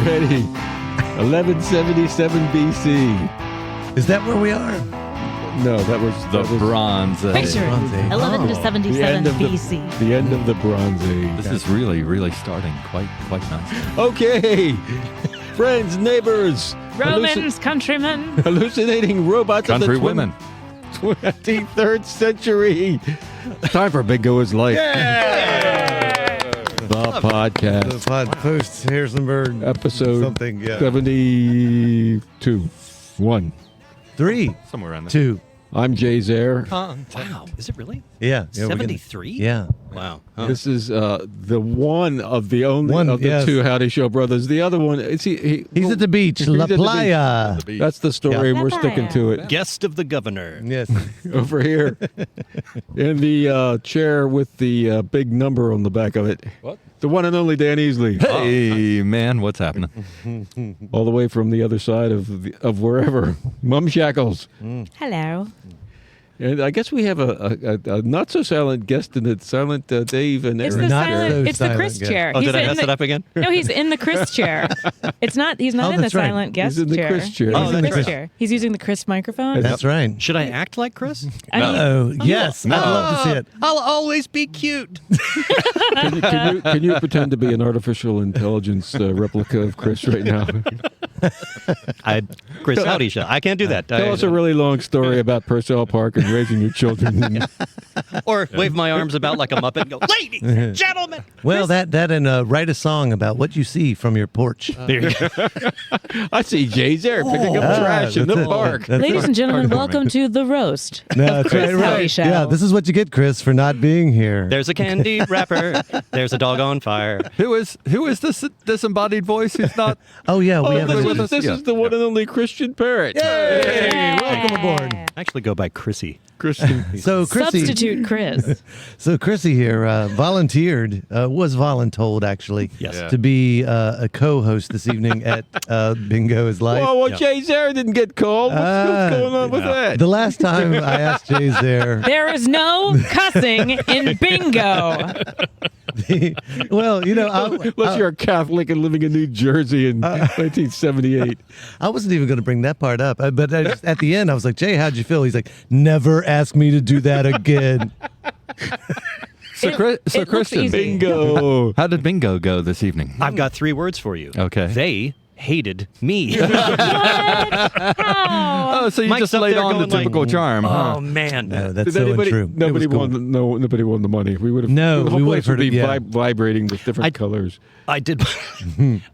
Ready. 1177 BC. Is that where we are? No, that was Bronze Age. Picture Bronze Age. 11 to the 77 end of BC. the end of the Bronze Age. This is really starting quite nice. Okay. Friends, neighbors. Romans, countrymen. Hallucinating robots Country of the women. 23rd century. Time for Bingo is Life. The podcast. The pod post Harrisonburg Episode something. Yeah. 72. 1. 3, Somewhere around there. 2. I'm Jay Zare. Wow. Is it really? Yeah. 73? Yeah. Wow. This is the one of the only of the yes. two Howdyshell brothers. The other one, he's He's at the beach, La at the Playa. beach. That's the story, Yeah. and we're sticking to it. Guest of the governor. Yes. Over here in the chair with the big number on the back of it. What? The one and only Dan Easley. Hey, man, what's happening? All the way from the other side of wherever. Mum Shackles. Hello. And I guess we have a not so silent guest in it, Silent Dave and It's Aaron. the Not silent. so It's the Chris silent, yeah. chair. Oh, did I in mess the- it up again? No, he's in the Chris chair. It's not. He's not Oh, in the that's right. silent guest He's in the chair. Chris chair. Oh, He's in the that's Chris right. chair. He's using the Chris microphone. That's right. Should I act like Chris? I mean, Oh, yes. I'd love to see it. I'll always be cute. Can you pretend to be an artificial intelligence replica of Chris right now? Chris Howdyshell. I can't do that. Tell us a really long story about Purcell Park and raising your children. Or wave my arms about like a Muppet and go, ladies and gentlemen. Well, that and write a song about what you see from your porch. There you go. I see Jay there picking up trash in the that's it. park. That's ladies it. and gentlemen, welcome to the roast. No, of that's Chris right. Howdyshell. Yeah, this is what you get, Chris, for not being here. There's a candy wrapper. There's a dog on fire. Who is this disembodied voice who's not? Oh, yeah. We Oh, have this is the one and only Christian Perritt. Hey, welcome aboard. I actually go by Chrissy. Christian. So, Chrissy, Substitute Chris. So Chrissy here volunteered, was voluntold actually, Yes. to be a co-host this evening at Bingo is Life. Well, Yeah. Jay Zare didn't get called. What's going on with that? The last time I asked Jay's there, There is no cussing in bingo. well, you know, Unless you're a Catholic and living in New Jersey in 1978. I wasn't even going to bring that part up, but at the end I was like, Jay, how'd you feel? He's like, never ask me to do that again. So, It looks Christian, easy. Bingo. how did bingo go this evening? I've got 3 words for you. Okay. They hated me. Oh, so you Mike's just up laid there on the going like, typical charm, huh? Oh, man. No, that's Did so anybody? untrue. Nobody It was won. cool. No, nobody won the money. We would have. No, the whole we would place have would be heard it, yeah. vibrating with different colors. I did.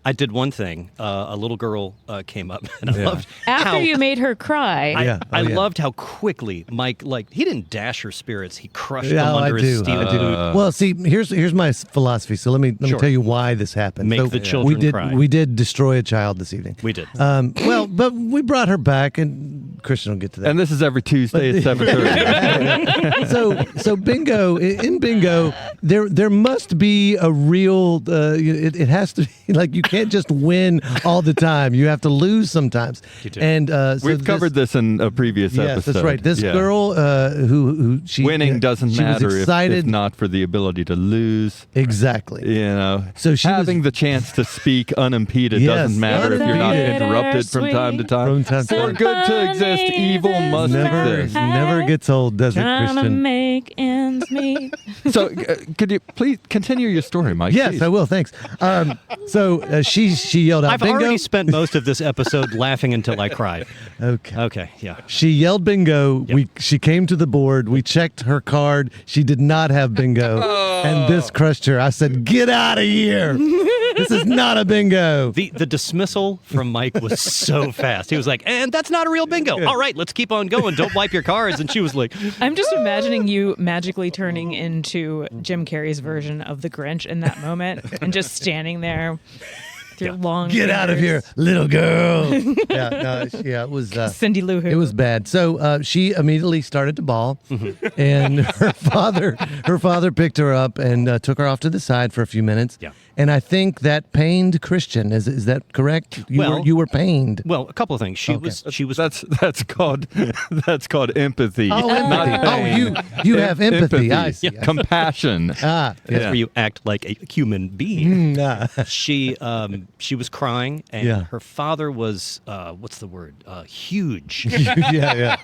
I did one thing. A little girl came up, and I loved After how you made her cry. Yeah. I Oh, yeah. loved how quickly Mike, like, he didn't dash her spirits. He crushed Yeah, them under I his do. Steven I do. boot. Well, see, here's my philosophy. So let me Sure. tell you why this happened. Make So the children cry. We did destroy a child this evening. We did. Well, but we brought her back, and Christian will get to that. And this is every Tuesday at 7:30. So bingo, in bingo, there must be a real. It has to be like you can't just win all the time. You have to lose sometimes. You do. And so We've covered this in a previous Yes, episode. that's right. This Yeah. girl who she Winning doesn't she matter was if excited. not for the ability to lose. Exactly. You know, So she was- having the chance to speak unimpeded Yes, doesn't matter if you're not unimpeded. interrupted from time to time. From time to For time. good to exist, evil must exist. Never gets old, does it, Trying to Christian? make ends meet. So, could you please continue your story, Mike? Yes, please? I will. Thanks. So she yelled out, I've "Bingo!" already spent most of this episode laughing until I cried. Okay. Okay, yeah. She yelled bingo. Yep. She came to the board. We checked her card. She did not have bingo. And this crushed her. I said, "Get out of here. This is not a bingo." The dismissal from Mike was so fast. He was like, and that's not a real bingo. All right, let's keep on going. Don't wipe your cards. And she was like, I'm just imagining you magically turning into Jim Carrey's version of the Grinch in that moment and just standing there with your long Get out of here, fingers. little girl. It was Cindy Lou Who. it was bad. So she immediately started to bawl, and her father picked her up and took her off to the side for a few minutes. Yeah. And I think that pained Christian. Is that correct? You were pained. Well, a couple of things. She was That's called empathy. Oh, not empathy. pain. You have empathy. I see. Compassion. That's where you act like a human being. Ah. She was crying, and Yeah. her father was what's the word? Huge. yeah.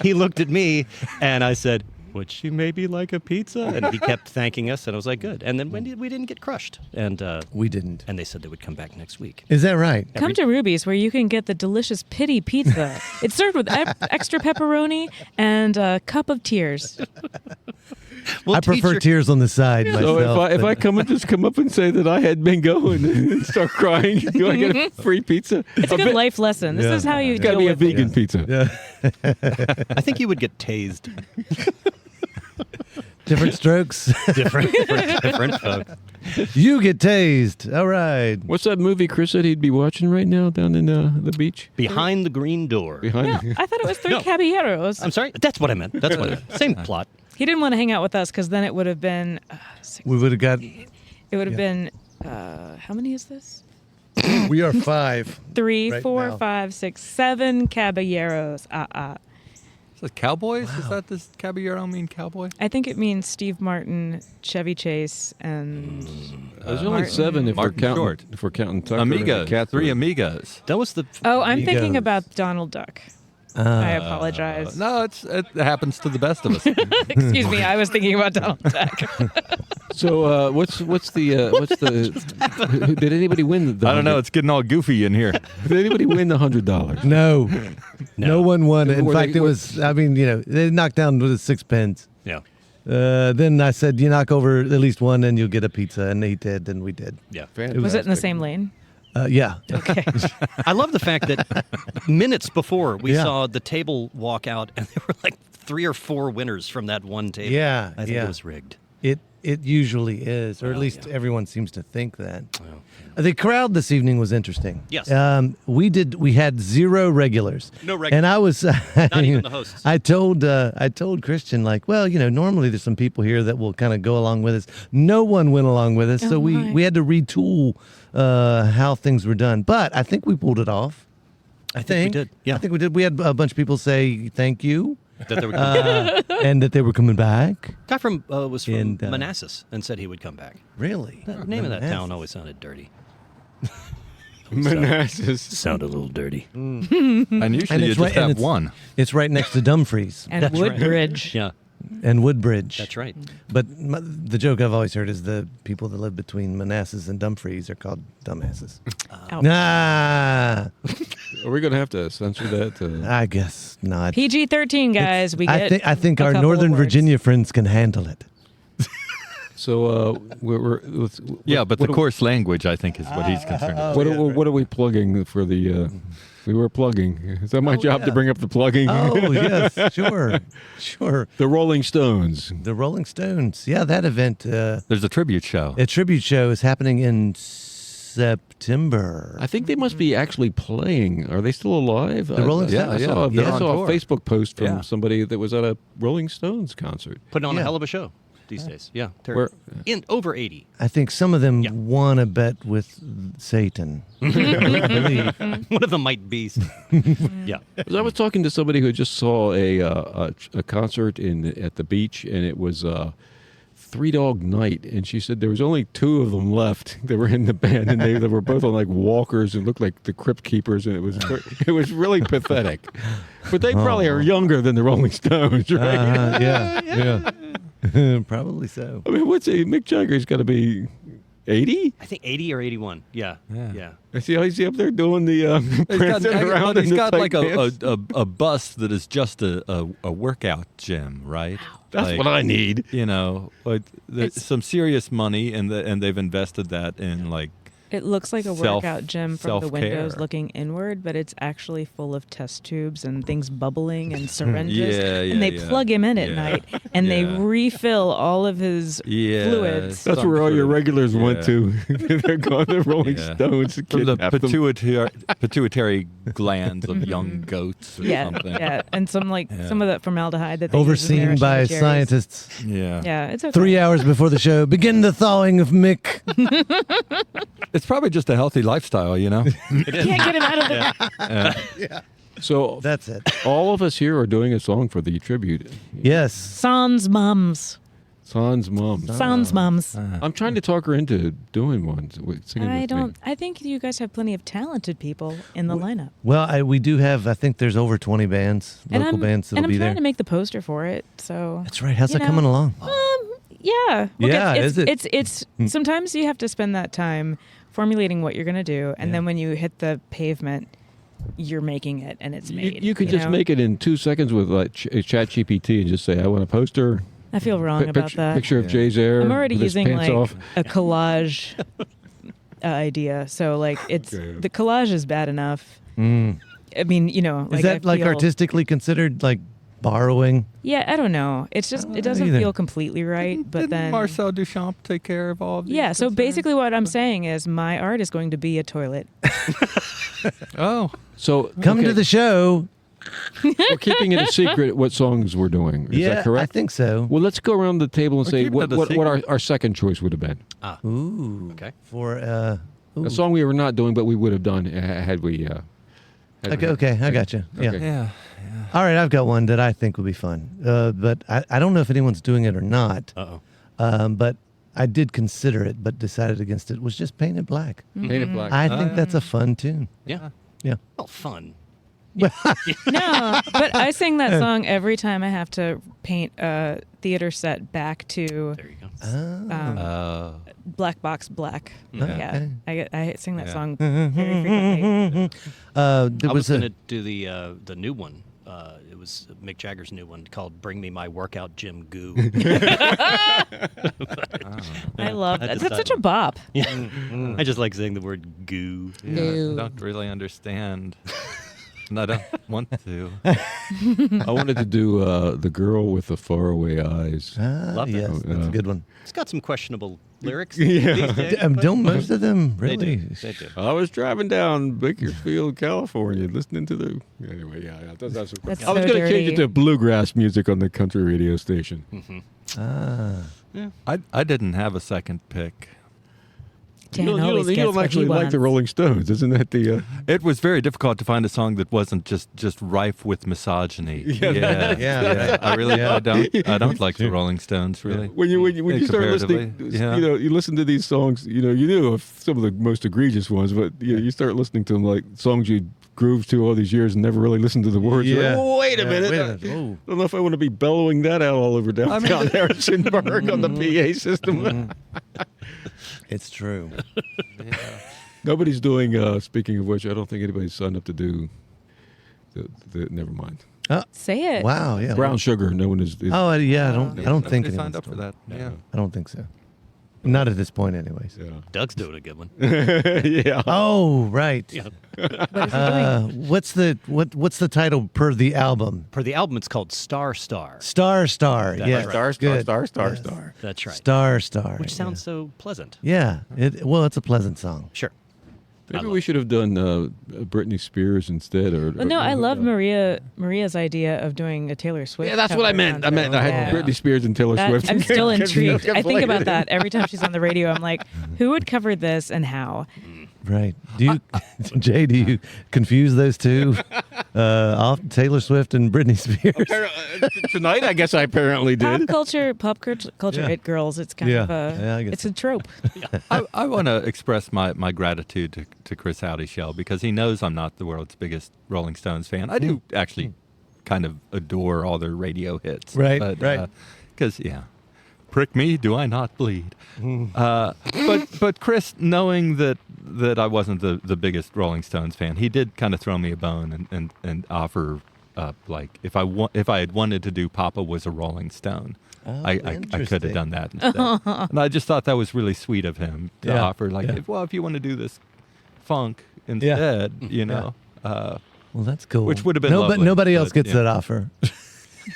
He looked at me, and I said, "Would she maybe like a pizza?" And he kept thanking us, and I was like, "Good." And then we didn't get crushed, and We didn't. and they said they would come back next week. Is that right? Come to Ruby's, where you can get the delicious pity pizza. It's served with extra pepperoni and a cup of tears. We'll I prefer teach tears on the side So myself. if I come up and say that I had bingo and start crying, do I get a free pizza? It's a good life lesson. This is how you It's got to deal be a with it. vegan pizza. I think you would get tased. Different strokes. Different. You get tased. All right. What's that movie Chris said he'd be watching right now down in the beach? Behind the green door. Behind No, I thought it was Three Caballeros. I'm sorry. That's what I meant. That's what I meant. Same plot. He didn't want to hang out with us because then it would have been We would have got. it would have been how many is this? We are 5. 3, Right 4, now. 5, 6, 7 caballeros. Is it cowboys? Is that this caballero mean cowboy? I think it means Steve Martin, Chevy Chase, and There's only Martin. 7 if we're Martin counting. Short. If we're counting Tucker and the Amigos. cat 3 food. amigos. That was the. oh, I'm thinking Amigos. about Donald Duck. I apologize. No, it happens to the best of us. Excuse me, I was thinking about Donald Duck. So what's the did anybody win the I don't know. It's getting all goofy in here. did anybody win the $100? No one won. In Were fact, they- it was. I mean, they knocked down with 6 pence. Yeah. Then I said, you knock over at least one, and you'll get a pizza, and he did, and we did. Yeah. Was it in the same lane? Yeah. Okay. I love the fact that minutes before we Yeah. saw the table walk out, and there were like 3 or 4 winners from that one table. Yeah, I think yeah. it was rigged. It usually is, or at least yeah. everyone seems to think that. Well, The crowd this evening was interesting. Yes. We had 0 regulars. No regulars. And I was Not even the hosts. I told Christian, like, well, normally there's some people here that will kind of go along with us. No one went along with us, so Oh, my. we had to retool how things were done. But I think we pulled it off. I think we did. Yeah. I think we did. We had a bunch of people say thank you. That there were And that they were coming back. guy was from And, Manassas and said he would come back. Really? The name of that Manassas. town always sounded dirty. Manassas. Sounded a little dirty. And And usually you it's just right- and have it's- one. It's right next to Dumfries And Woodbridge. Yeah, and Woodbridge. that's right. But the joke I've always heard is the people that live between Manassas and Dumfries are called dumbasses. Ouch. Nah, Are we going to have to censor that? I guess not. PG-13, guys. We get. I think a our couple Northern of words. Virginia friends can handle it. So Yeah, but the what- coarse language, I think, is what he's concerned about. What are we plugging for the? We were plugging. Is that my job to yeah. bring up the plugging? Oh yes, sure. The Rolling Stones. The Rolling Stones. Yeah, that event. There's a tribute show. A tribute show is happening in September. I think they must be actually playing. Are they still alive? The Rolling Yeah, Stones. yeah. I They're saw on a tour. Facebook post from Yeah. somebody that was at a Rolling Stones concert. Putting on Yeah. a hell of a show these days. Yeah, they're Where- in over 80. I think some of them Yeah. want to bet with Satan. I believe. One of them might be. Yeah. I was talking to somebody who just saw a concert at the beach, and it was Three Dog Night, and she said there was only 2 of them left that were in the band, and they were both on like walkers and looked like the Crypt Keepers, and it was really pathetic. But they probably are younger than the Rolling Stones, right? Yeah. Probably so. I mean, Mick Jagger's got to be 80? I think 80 or 81. Yeah. Yeah. I see how he's up there doing the prancing around He's in the got tight like pants. a bus that is just a workout gym, right? That's Like, what I need. Like there's It's- some serious money, and they've invested that in like It looks like a workout gym from the self-care. windows looking inward, but it's actually full of test tubes and things bubbling and syringes. And they plug him in at night and they refill all of his fluids. That's where all your regulars went to. They're going to Rolling Stones. to From the kidnap them. pituitary glands of young goats or something. Yeah, and some of that formaldehyde that they Overseen use in by their cherries. scientists. Yeah. Yeah, it's okay. 3 hours before the show, begin the thawing of Mick. It's probably just a healthy lifestyle, you know? Can't get him out of the So That's it. all of us here are doing a song for the tribute. Yes. Sans mums. Sans mom. Sans mums. I'm trying to talk her into doing one. Singing I with don't. Me. I think you guys have plenty of talented people in the lineup. Well, we do have, I think there's over 20 bands, local bands that'll and I'm be trying there. to make the poster for it. So That's right. How's you that coming know, along? Yeah. Yeah, it's, is it? It's sometimes you have to spend that time formulating what you're going to do, and then when you hit the pavement, you're making it, and it's made. You could just know? make it in 2 seconds with like ChatGPT and just say, I want a poster. I feel wrong about that. Picture of Jay's Air. I'm already with his using pants like off. a collage idea, so like it's the collage is bad enough. I mean, you know, like Is that I like feel- artistically considered like borrowing? Yeah, I don't know. It's just it doesn't either. feel completely right. But Didn't then Marcel Duchamp take care of all of these yeah. So concerns? basically, what I'm saying is my art is going to be a toilet. Oh. So Come okay, to the show. we're keeping it a secret what songs we're doing. Is that I correct? think so. Well, let's go around the table and We're say keeping what, it a what our, secret. our second choice would have been. Ooh. Okay. For ooh. A song we were not doing, but we would have done had we. Okay, I got you. Yeah. Okay. Yeah. All right, I've got one that I think would be fun. But I don't know if anyone's doing it or not. But I did consider it, but decided against it. It was just Painted Black. Painted Black. I think that's a fun tune. Yeah. Yeah. Well, fun. No, but I sing that song every time I have to paint a theater set back to There you go. Black Box Black. Okay. Yeah, I sing that song very frequently. There I was a going to do the new one. It was Mick Jagger's new one called "Bring Me My Workout Gym Goo." I love that. That's decided- such a bop. I just like saying the word "goo." Yeah, I don't really understand. And I don't want to. I wanted to do The Girl with the Faraway Eyes. Love that. yes, that's a good one. It's got some questionable lyrics. Yeah. these days, but Don't most of them they really? do. They do. I was driving down Bakersfield, California, listening to the. Anyway, yeah. That's That's I was so going to change dirty. it to bluegrass music on the country radio station. I didn't have a second pick. Dan you always don't gets what he actually like the wants. Rolling Stones, isn't that the? It was very difficult to find a song that wasn't just rife with misogyny. Yeah. I really I don't like the Rolling Stones really. When you start listening, comparatively, you listen to these songs. You knew of some of the most egregious ones, but you start listening to them like songs you grooved to all these years and never really listened to the words. You're like, Yeah. oh, wait a Yeah, minute. wait a I minute. don't know if I want to be bellowing that out all over downtown Harrisonburg on the PA system. It's true. Nobody's doing. Speaking of which, I don't think anybody's signed up to do. Never mind. Say it. Wow. Yeah. Brown sugar. No one is. Oh yeah. I don't think Nobody anyone's signed up for doing that. it. Yeah. I don't think so. Not at this point, anyways. Yeah. Doug's doing a good one. Yeah. Oh right. Yeah. What is he doing? What's the title per the album? For the album, it's called Star Star. Star. That's Yes. right. Good. Star. Yes. That's right. Star. Which sounds so pleasant. Yeah. It's a pleasant song. Sure. Maybe we should have done Britney Spears instead, or. Well, no, I love Maria's idea of doing a Taylor Swift. Yeah, that's what I cover meant. concert. I had Yeah. Britney Spears and Taylor That- Swift. I'm still intrigued. I think about Conflated. that every time she's on the radio. I'm like, who would cover this and how? Right. Do you, Jay? Do you confuse those two? Off Taylor Swift and Britney Spears. Tonight, I guess I apparently did. Pop culture, it girls. It's kind Yeah. of Yeah, I guess it's a trope. I want to express my gratitude to Chris Howdyshell because he knows I'm not the world's biggest Rolling Stones fan. I do actually kind of adore all their radio hits. Right, But, right. Because, prick me, do I not bleed? But Chris, knowing that I wasn't the biggest Rolling Stones fan, he did kind of throw me a bone and offer like if I had wanted to do Papa Was a Rolling Stone. I could have done that instead. And I just thought that was really sweet of him to offer, like, if you want to do this funk instead, you know. Well, that's cool. Which would have been lovely. But nobody else gets that offer.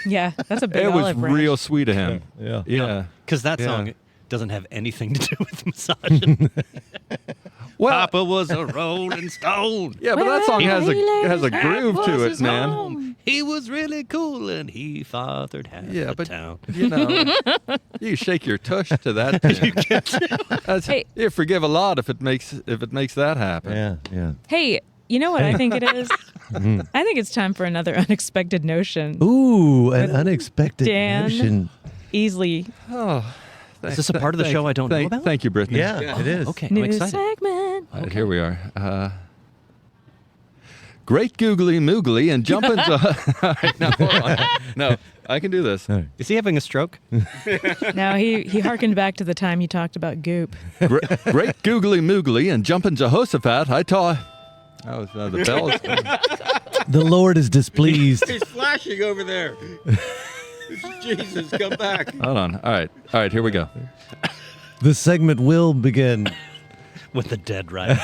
Yeah, that's a big It was olive branch. real sweet of him. Yeah. Because that song doesn't have anything to do with misogyny. Well, Papa was a rolling stone. yeah, but that song has a groove to it, man. Home. He was really cool and he fathered half the town. You know, you shake your tush to that. Hey. You forgive a lot if it makes that happen. Yeah. Hey, you know what I think it is? I think it's time for another unexpected notion. Ooh, an unexpected Dan. notion. Easily. Oh, Is this a part of the show I don't know about? Thank you, Brittany. Yeah, it is. Okay, I'm New excited. segment. All right, here we are. Great googly moogly and jump into. No, hold on. No, I can do this. Is he having a stroke? Now he harkened back to the time you talked about goop. Great googly moogly and jump into Jehoshaphat. I taught. That was the bells. The Lord is displeased. He's flashing over there. Jesus, come back. Hold on. All right, here we go. The segment will begin. With the dead rider.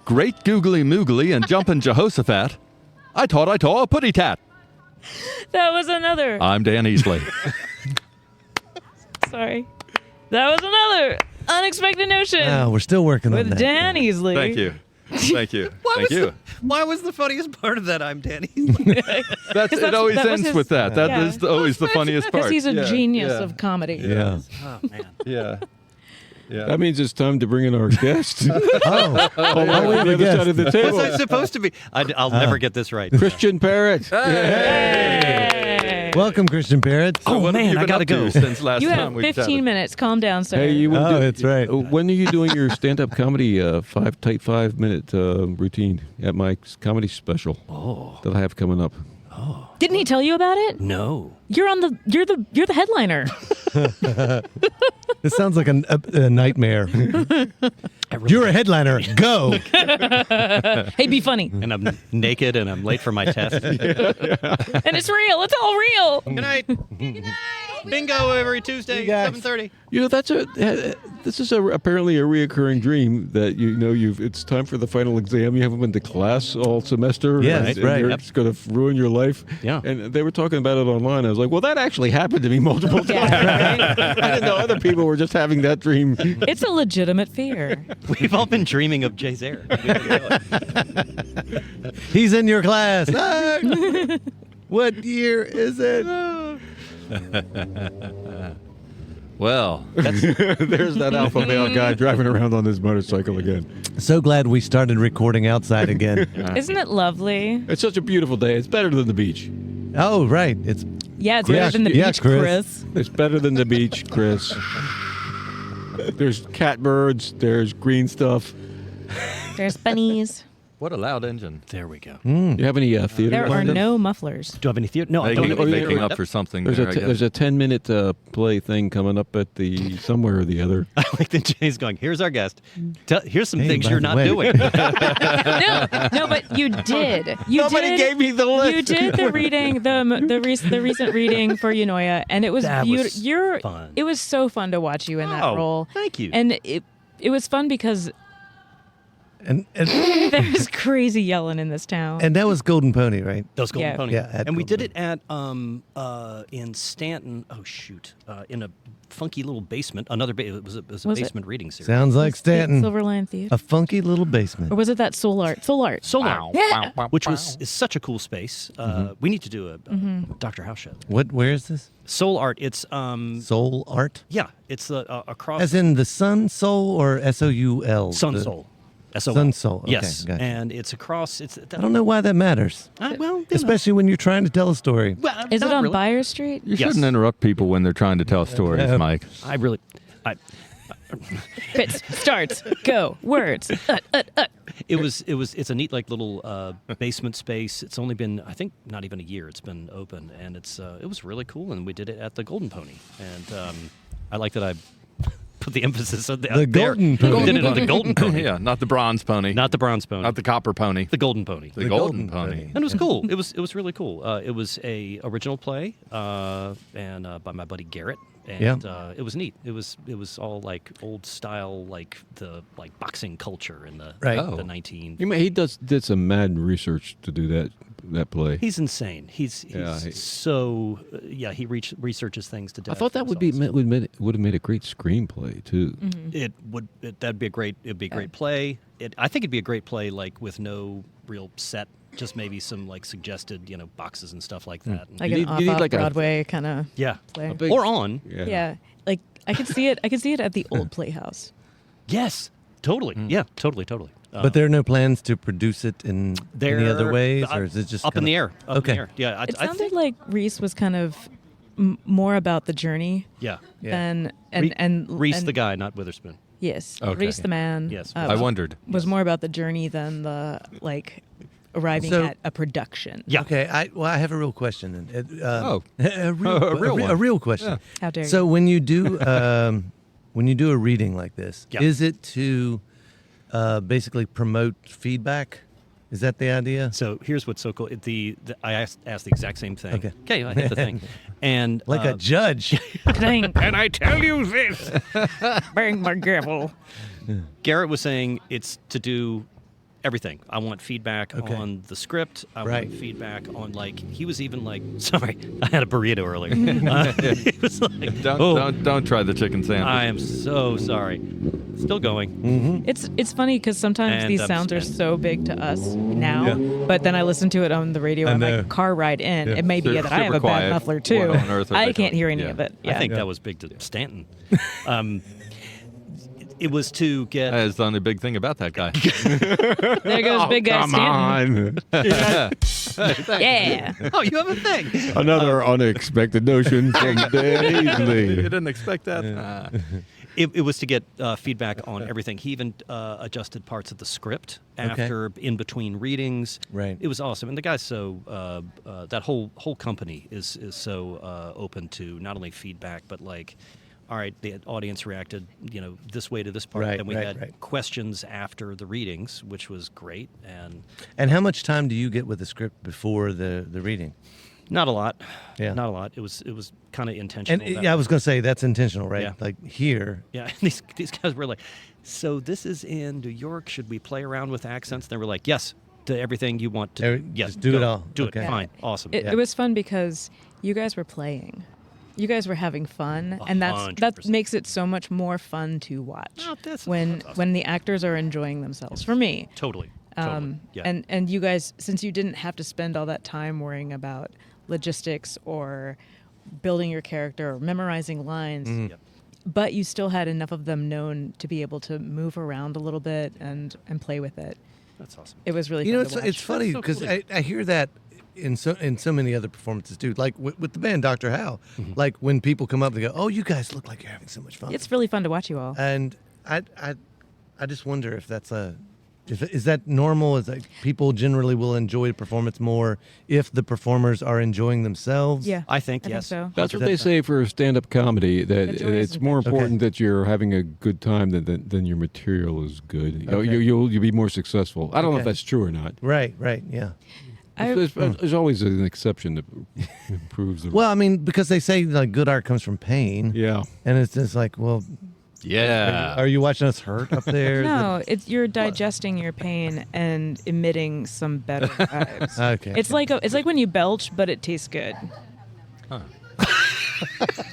Great googly moogly and jumpin' Jehoshaphat. I taught a putty tat. That was another. I'm Dan Easley. Sorry. That was another unexpected notion. Oh, we're still working on with that. Dan Easley. Thank you. Thank you. Thank you. Why was the funniest part of that I'm Danny? It always that was ends his- with that. That yeah. is always the funniest part. Because he's a Yeah, genius yeah, of comedy. Yeah. Oh, man. Yeah. Yeah. That means it's time to bring in our guest. Oh, All the way we on have the a other guest. side of the What's table. I supposed to be? I'll never get this right. Christian Perritt. Hey. welcome, Christian Perritt. Oh, What have man, you I been gotta up to go. Since last You time have we 15 chatted? minutes. Calm down, sir. Hey, you Oh, that's right. When are you doing your stand-up comedy 5-minute routine at my comedy special that I have coming up? Didn't he tell you about it? No. You're the headliner. This sounds like a nightmare. You're a headliner. Go. Hey, be funny. And I'm naked and I'm late for my test. And it's real. It's all real. Good night. Bingo every Tuesday, You guys. 7:30. You know, this is apparently a reoccurring dream that it's time for the final exam. You haven't been to class all semester. Yes, and right. You're Yep. It's going to ruin your life. Yeah. And they were talking about it online. I was like, well, that actually happened to me multiple times. Yeah, right? I didn't know other people were just having that dream. It's a legitimate fear. We've all been dreaming of Jay's air. He's in your class. Ah, what year is it? Well, There's that alpha male guy driving around on his motorcycle again. So glad we started recording outside again. Isn't it lovely? It's such a beautiful day. It's better than the beach. Oh, right. It's Yeah, it's Yeah, better than the yeah, beach, Chris. Chris. It's better than the beach, Chris. There's catbirds. There's green stuff. There's bunnies. what a loud engine. There we go. Do you have any theater? There are lined up? no mufflers. Do you have any theater? No, I don't Making, have any making theater. up for something There's there, I guess. there's a 10-minute play thing coming up at the somewhere or the other. I like that Jay's going, here's our guest. Here's some Hey, things by you're the not way. doing. No, but you did. Nobody gave me the list. You did the reading, the recent reading for Eunoia, and it was That was beautiful. fun. It was so fun to watch you in that Oh, role. thank you. And it was fun because and there's crazy yelling in this town. and that was Golden Pony, right? Those Golden Yeah. Pony. Yeah, at and we Golden did it at in Stanton. Oh shoot, in a funky little basement. It was a Was it? basement reading series. Sounds like Stanton. Silver Lion Theater. A funky little basement. Or was it that Soul Art? Soul Art. Solar, Yeah. which is such a cool space. We need to do a Dr. House show. Where is this? Soul Art. It's Soul art? yeah, it's across As in the sun soul or SOUL? Sun The- Soul. SOL. Sun Soul. Okay, Yes, gotcha. and it's across. It's I don't know why that matters. well, Especially when you're trying to tell a story. well, Is it not on really. Byers Street? You Yes. shouldn't interrupt people when they're trying to tell stories, Mike. I really. Bits, starts, go, words. It's a neat like little basement space. It's only been I think not even a year. It's been open, and it was really cool. And we did it at the Golden Pony, and I like that I put the emphasis on The golden pony. Did it on the golden pony. Yeah, not the bronze pony. Not the bronze pony. Not the copper pony. The golden pony. The golden pony. And it was cool. It was really cool. It was a original play, and by my buddy Garrett. And it was neat. It was all like old style, like the boxing culture in the the 19. He did some mad research to do that play. He's insane. He researches things to death. I thought that would have made a great screenplay too. It'd be a great play. I think it'd be a great play like with no real set. Just maybe some like suggested, boxes and stuff like that. Like an off Broadway kind of play. Or on. Yeah. Like I could see it at the old Playhouse. Yes, totally. Yeah, totally. But there are no plans to produce it in any other ways, or is it just up in the air? Up in the air. Yeah, it sounded like Reese was kind of more about the journey. Yeah. Than Reese the guy, not Witherspoon. Yes. Okay. Reese the man. Yes. I wondered. Was more about the journey than the arriving at a production. Yeah. Okay. I have a real question. A real question. Yeah. How dare you? So when you do a reading like this, is it to basically promote feedback? Is that the idea? So here's what's so cool. I asked the exact same thing. Okay, I hit the thing. And like a judge. Can I tell you this? Bang my gavel. Garrett was saying it's to do everything. I want feedback on the script. I want feedback on he was even like, sorry, I had a burrito earlier. He was like, don't try the chicken sandwich. I am so sorry. Still going. Mm-hmm. It's funny because sometimes these sounds are so big to us now, but then I listen to it on the radio on my car ride in. It may be that I have a bad muffler too. I can't hear any of it. I think that was big to Stanton. It was to get. That's the only big thing about that guy. There goes big guy Stanton. Yeah. Oh, you have a thing. Another unexpected notion from Dan You Easley. didn't expect that? It was to get feedback on everything. He even adjusted parts of the script after in between readings. Right. It was awesome, and the guy's so that whole company is so open to not only feedback but like. All right, the audience reacted, this way to this part. Then we had questions after the readings, which was great. And how much time do you get with the script before the reading? Not a lot. Yeah. Not a lot. It was kind of intentional. And I was going to say that's intentional, right? Yeah. Like here. Yeah. And these guys were like, so this is in New York. Should we play around with accents? They were like, yes, to everything you want to. Yes, just do it all. Do Okay. it. Fine. Awesome. It was fun because you guys were playing. You guys were having fun, and that 100%. makes it so much more fun to watch when the actors are enjoying themselves. For me, Totally. Yeah. And you guys, since you didn't have to spend all that time worrying about logistics or building your character or memorizing lines, but you still had enough of them known to be able to move around a little bit and play with it. That's awesome. It was really fun to watch. It's funny because I hear that in so many other performances too. Like with the band Dr. Howe, like when people come up and go, "Oh, you guys look like you're having so much fun." It's really fun to watch you all. And I just wonder if that's is that normal? Is that people generally will enjoy a performance more if the performers are enjoying themselves? Yeah, I think yes. so. That's what they say for stand-up comedy, that The joy is it's more infectious. important that you're having a good time than your material is good. Okay. You'll be more successful. I don't know if that's true or not. Right, yeah. There's always an exception that improves the. Well, I mean, because they say like good art comes from pain. Yeah. And it's just like, well, Yeah. are you watching us hurt up there? No, you're digesting your pain and emitting some better vibes. Okay. It's like when you belch, but it tastes good.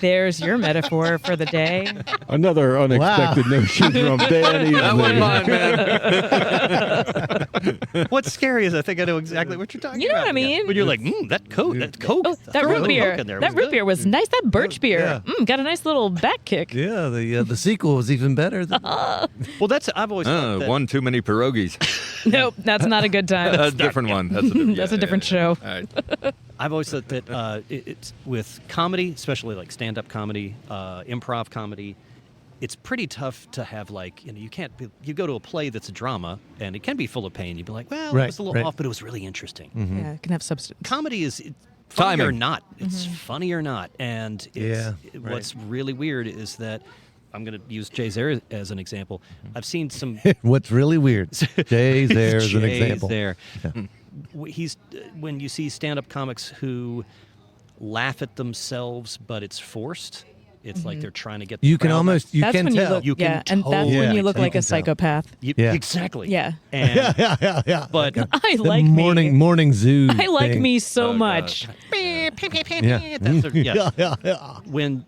There's your metaphor for the day. Another unexpected notion from Dan That wasn't Easley. mine, man. What's scary is I think I know exactly what you're talking You know about. what I mean? When you're like, that Coke. Oh, that Throw a root little beer. Coke in there. That Was root good. beer was nice. That birch beer. Yeah. Got a nice little back kick. Yeah, the sequel was even better. Well, I've always thought that. One too many pierogies. Nope, that's not a good time. That's a different one. That's a different show. All right. I've always thought that it's with comedy, especially like stand-up comedy, improv comedy, it's pretty tough to have you go to a play that's a drama and it can be full of pain. You'd be like, well, it was a little off, but it was really interesting. Yeah, it can have substance. Comedy is funny or Timing. not. It's funny or not. And what's really weird is that I'm going to use Jay's there as an example. I've seen some. What's really weird, Jay's there as an Jay's example. there. He's when you see stand-up comics who laugh at themselves, but it's forced. It's like they're trying to get. You can crowd almost, you that's can when tell. you look, You can yeah, and that's totally when you look tell. like You a can tell. psychopath. Yeah. Exactly. Yeah. And, yeah. But I The like morning me. morning zoo. I like thing. me so Oh, much. Yeah. yeah. When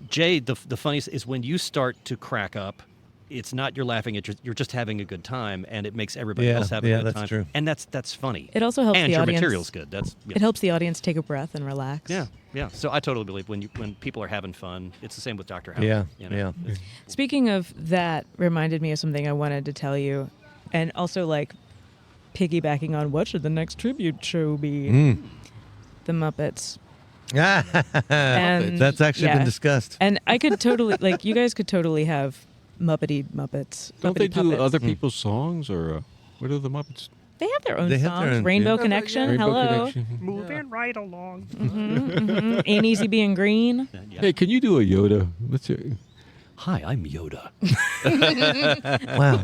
Jay, the funniest is when you start to crack up. It's not you're laughing at you're just having a good time, and it makes everybody Yeah, else have a yeah, good that's time. true. And that's funny. It also helps and the your audience. material's good. That's It helps the audience take a breath and relax. Yeah. So I totally believe when people are having fun, it's the same with Dr. Howe. Yeah, You know? yeah. It's- Speaking of that, reminded me of something I wanted to tell you, and also like piggybacking on what should the next tribute show be? The Muppets. And That's actually yeah. been discussed. And I could totally like you guys could totally have Muppets. Don't Muppety they do puppets. other people's songs, or what are the Muppets? They have their own They have songs. their own- Rainbow yeah. Connection. Rainbow Hello. Connection. Moving right along. Ain't easy being green. yeah. Hey, can you do a Yoda? Let's hear. Hi, I'm Yoda. Wow.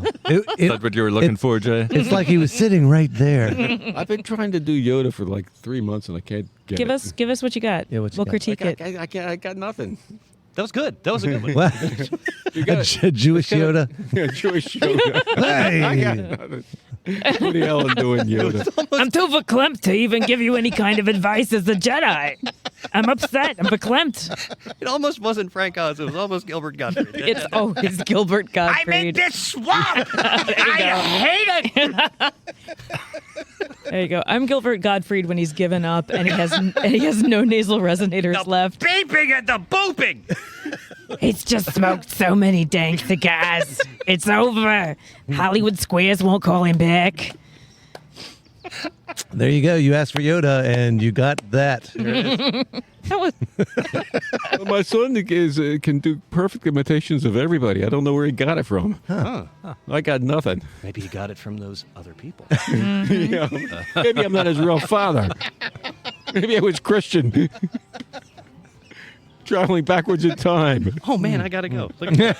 Is that what you were looking for, Jay? It's like he was sitting right there. I've been trying to do Yoda for like 3 months and I can't get Give it. us what you got. Yeah, what you we'll got? critique it. I got nothing. That was good. That was a good one. What? You A got Jewish Yoda? Jewish Yoda. I got Hey. nothing. Woody Allen doing Yoda. I'm too verklempt to even give you any kind of advice as a Jedi. I'm upset. I'm verklempt. It almost wasn't Frank Oz. It was almost Gilbert Gottfried. It's always Gilbert Gottfried. I'm in this swamp. I hate it. There you go. I'm Gilbert Gottfried when he's given up and he has no nasal resonators left. Beeping and the booping. He's just smoked so many dank cigars. It's over. Hollywood Squares won't call him back. There you go. You asked for Yoda, and you got that. That was Well, my son can do perfect imitations of everybody. I don't know where he got it from. I got nothing. Maybe he got it from those other people. Yeah. Maybe I'm not his real father. Maybe I was Christian. Traveling backwards in time. Oh man, I gotta go. Look at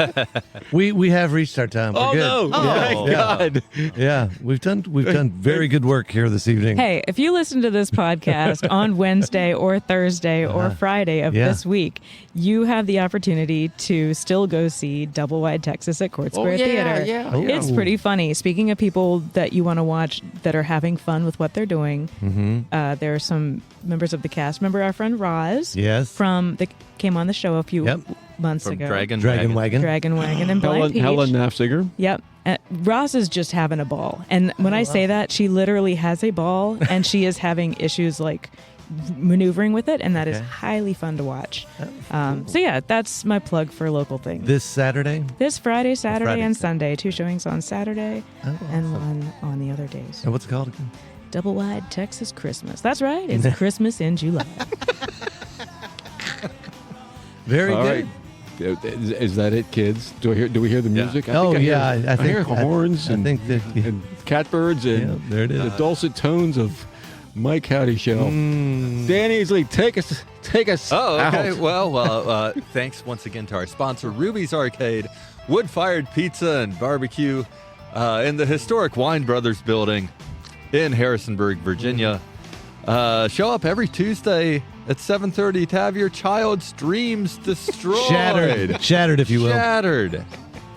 that. We have reached our time. We're Oh good. no! Thank God. Yeah, we've done very good work here this evening. Hey, if you listen to this podcast on Wednesday or Thursday or Friday of Yeah. this week, you have the opportunity to still go see Doublewide Texas at Court Square Theater. yeah. Oh. It's pretty funny. Speaking of people that you want to watch that are having fun with what they're doing, there are some members of the cast. Remember our friend Roz? Yes. That came on the show a few Yep. months From ago. Dragon Wagon. Dragon Wagon and Blind Peach. Helen Nafziger. Yep. Ross is just having a ball. And when I say that, she literally has a ball and she is having issues like maneuvering with it. And that is Okay. highly fun to watch. So, yeah, that's my plug for local things. This Saturday. This Friday, Saturday, Friday. and Sunday. 2 showings on Saturday Oh, and awesome. one on the other days. And what's it called again? Doublewide Texas Christmas. That's right. It's Christmas in July. Very All good. right. Is that it, kids? Do we hear the music? Oh, think yeah, I I think- hear horns I and, think that- yeah. and catbirds and Yeah, there it is. the dulcet tones of Mike Howdyshell. Dan Easley, take us Oh, okay. out. Well, thanks once again to our sponsor, Ruby's Arcade, wood-fired pizza and barbecue in the historic Wine Brothers building in Harrisonburg, Virginia. Show up every Tuesday at 7:30 to have your child's dreams destroyed. Shattered, if you will. Shattered.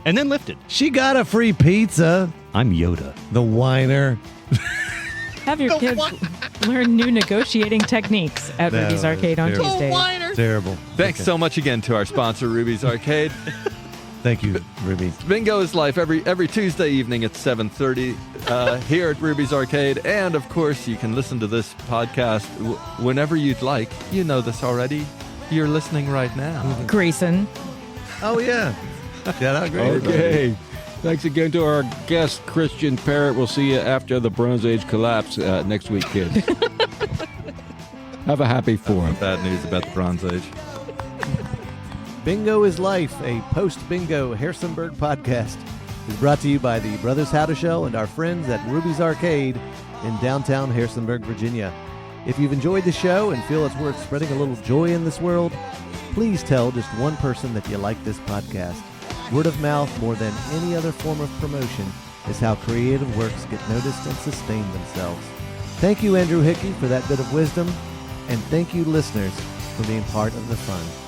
And then lifted. She got a free pizza. I'm Yoda. The whiner. Have your kids learn new negotiating techniques at No, Ruby's Arcade on terrible. Tuesdays. Terrible. Thanks so much again to our sponsor, Ruby's Arcade. Thank you, Ruby. Bingo is live every Tuesday evening at 7:30 here at Ruby's Arcade. And, of course, you can listen to this podcast whenever you'd like. You know this already. You're listening right now. Grayson. Oh, yeah. Shout out, Grace. Okay. Thanks again to our guest, Christian Perritt. We'll see you after the Bronze Age collapse next week, kids. Have a happy 4th. Bad news about the Bronze Age. Bingo is Life, a post-bingo Harrisonburg podcast, is brought to you by the Brothers Howdyshell and our friends at Ruby's Arcade in downtown Harrisonburg, Virginia. If you've enjoyed the show and feel it's worth spreading a little joy in this world, please tell just one person that you like this podcast. Word of mouth, more than any other form of promotion, is how creative works get noticed and sustain themselves. Thank you, Andrew Hickey, for that bit of wisdom, and thank you, listeners, for being part of the fun.